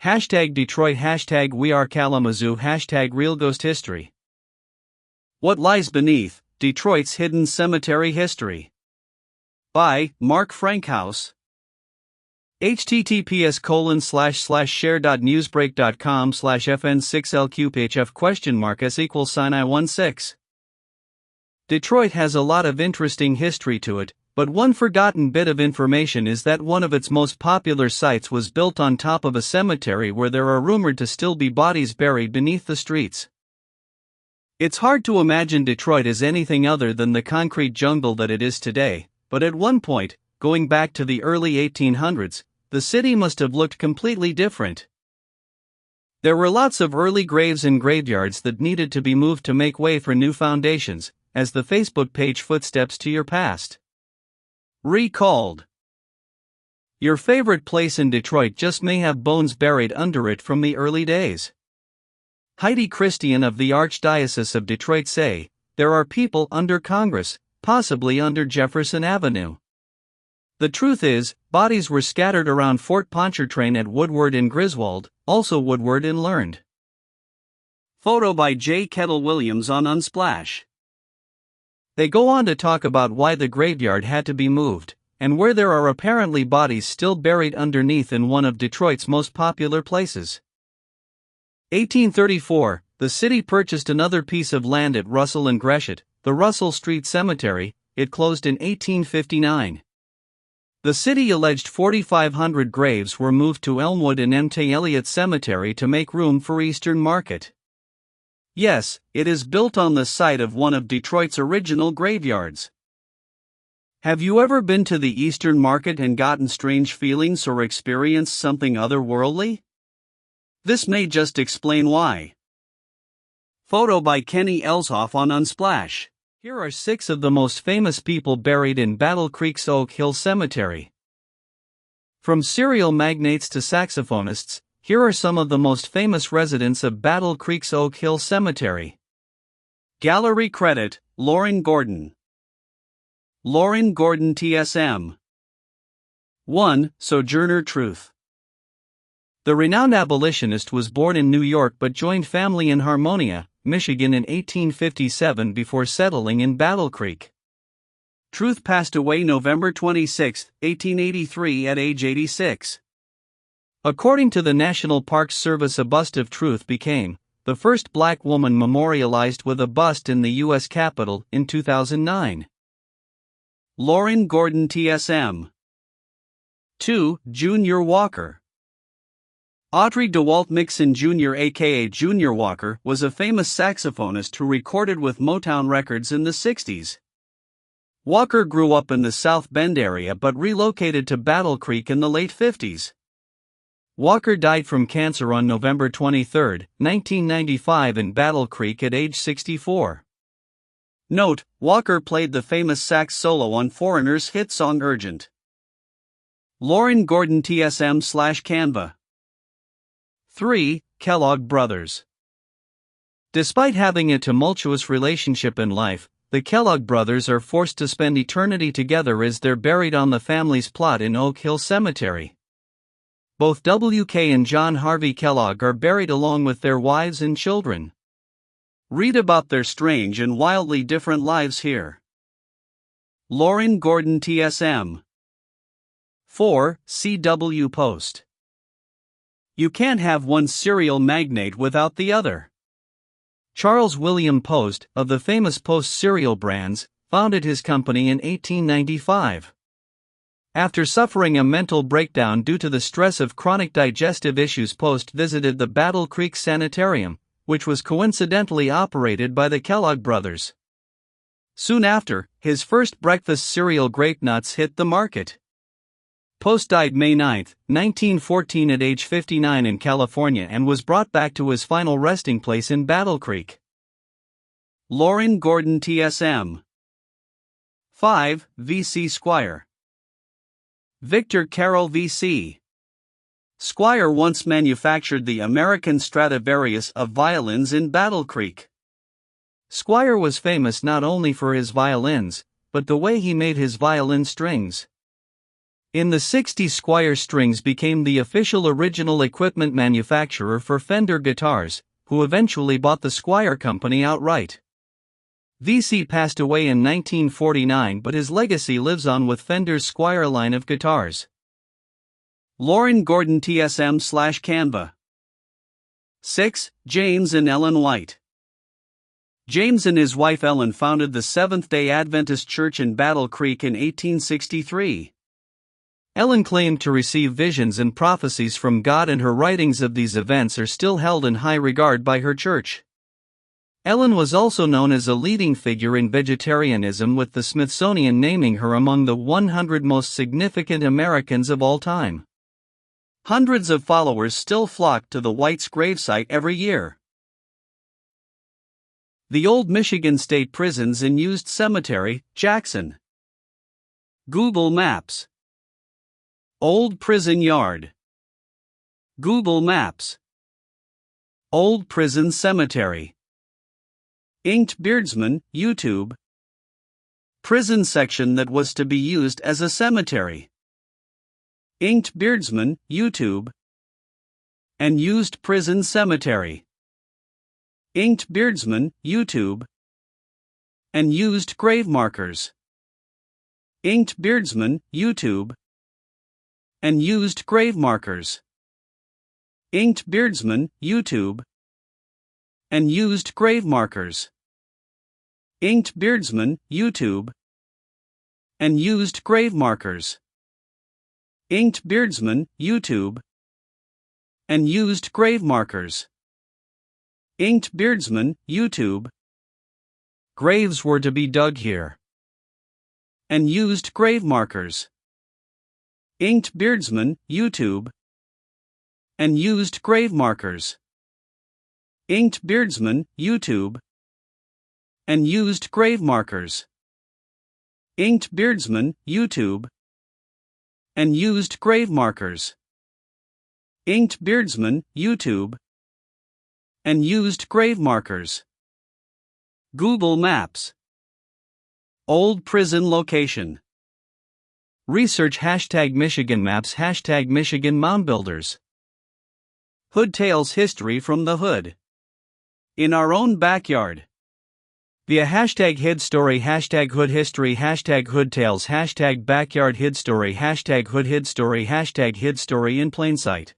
Hashtag Detroit, hashtag We Are Kalamazoo, hashtag Real Ghost History. What Lies Beneath Detroit's Hidden Cemetery History. By Mark Frankhouse. https://share.newsbreak.com/fn6lqphf?s=I16. Detroit has a lot of interesting history to it, but one forgotten bit of information is that one of its most popular sites was built on top of a cemetery where there are rumored to still be bodies buried beneath the streets. It's hard to imagine Detroit as anything other than the concrete jungle that it is today, but at one point, going back to the early 1800s, the city must have looked completely different. There were lots of early graves and graveyards that needed to be moved to make way for new foundations, as the Facebook page Footsteps to Your Past recalled. Your favorite place in Detroit just may have bones buried under it from the early days. Heidi Christein of the Archdiocese of Detroit say, there are people under Congress, possibly under Jefferson Avenue. The truth is, bodies were scattered around Fort Pontchartrain at Woodward and Griswold, also Woodward and Larned. Photo by J. Kettle Williams on Unsplash. They go on to talk about why the graveyard had to be moved, and where there are apparently bodies still buried underneath in one of Detroit's most popular places. 1834, the city purchased another piece of land at Russell and Gresham, the Russell Street Cemetery. It closed in 1859. The city alleged 4,500 graves were moved to Elmwood and M.T. Eliot Cemetery to make room for Eastern Market. Yes, it is built on the site of one of Detroit's original graveyards. Have you ever been to the Eastern Market and gotten strange feelings or experienced something otherworldly? This may just explain why. Photo by Kenny Elshoff on Unsplash. Here are 6 of the most famous people buried in Battle Creek's Oak Hill Cemetery. From cereal magnates to saxophonists, here are some of the most famous residents of Battle Creek's Oak Hill Cemetery. Gallery credit, Lauren Gordon. Lauren Gordon TSM. 1. Sojourner Truth. The renowned abolitionist was born in New York but joined family in Harmonia, Michigan in 1857 before settling in Battle Creek. Truth passed away November 26, 1883 at age 86. According to the National Park Service, a bust of Truth became the first black woman memorialized with a bust in the U.S. Capitol in 2009. Lauren Gordon TSM. 2. Junior Walker. Audrey DeWalt Mixon Jr. aka Junior Walker was a famous saxophonist who recorded with Motown Records in the 60s. Walker grew up in the South Bend area but relocated to Battle Creek in the late 50s. Walker died from cancer on November 23, 1995 in Battle Creek at age 64. Note, Walker played the famous sax solo on Foreigner's hit song Urgent. Lauren Gordon TSM/Canva. 3. Kellogg Brothers. Despite having a tumultuous relationship in life, the Kellogg brothers are forced to spend eternity together as they're buried on the family's plot in Oak Hill Cemetery. Both W.K. and John Harvey Kellogg are buried along with their wives and children. Read about their strange and wildly different lives here. Lauren Gordon TSM. 4. C.W. Post. You can't have one cereal magnate without the other. Charles William Post, of the famous Post cereal brands, founded his company in 1895. After suffering a mental breakdown due to the stress of chronic digestive issues, Post visited the Battle Creek Sanitarium, which was coincidentally operated by the Kellogg brothers. Soon after, his first breakfast cereal Grape Nuts hit the market. Post died May 9, 1914 at age 59 in California and was brought back to his final resting place in Battle Creek. Lauren Gordon TSM. 5. V.C. Squire. Victor Carroll V.C. Squire once manufactured the American Stradivarius of violins in Battle Creek. Squire was famous not only for his violins, but the way he made his violin strings. In the 60s, Squier Strings became the official original equipment manufacturer for Fender guitars, who eventually bought the Squier Company outright. VC passed away in 1949, but his legacy lives on with Fender's Squier line of guitars. Lauren Gordon TSM/Canva. 6. James and Ellen White. James and his wife Ellen founded the Seventh-day Adventist Church in Battle Creek in 1863. Ellen claimed to receive visions and prophecies from God, and her writings of these events are still held in high regard by her church. Ellen was also known as a leading figure in vegetarianism, with the Smithsonian naming her among the 100 most significant Americans of all time. Hundreds of followers still flock to the White's gravesite every year. The Old Michigan State Prisons and Used Cemetery, Jackson. Google Maps. Old Prison Yard. Google Maps. Old Prison Cemetery. Inked Beardsman, YouTube. Prison section that was to be used as a cemetery. Inked Beardsman, YouTube. And used prison cemetery. Inked Beardsman, YouTube. And used grave markers. Inked Beardsman, YouTube. And used grave markers. Inked Beardsman, YouTube. And used grave markers. Inked Beardsman, YouTube. And used grave markers. Inked Beardsman, YouTube. And used grave markers. Inked Beardsman, YouTube. Graves were to be dug here. And used grave markers. Inked Beardsman, YouTube. And used grave markers. Inked Beardsman, YouTube. And used grave markers. Inked Beardsman, YouTube. And used grave markers. Inked Beardsman, YouTube. And used grave markers. Google Maps. Old prison location. Research #Michigan Maps #Michigan Moundbuilders. Hood Tales history from the hood. In our own backyard. Via #HidStory #Hood History #Hood Tales #Backyard HidStory #Hood HidStory #HidStory in plain sight.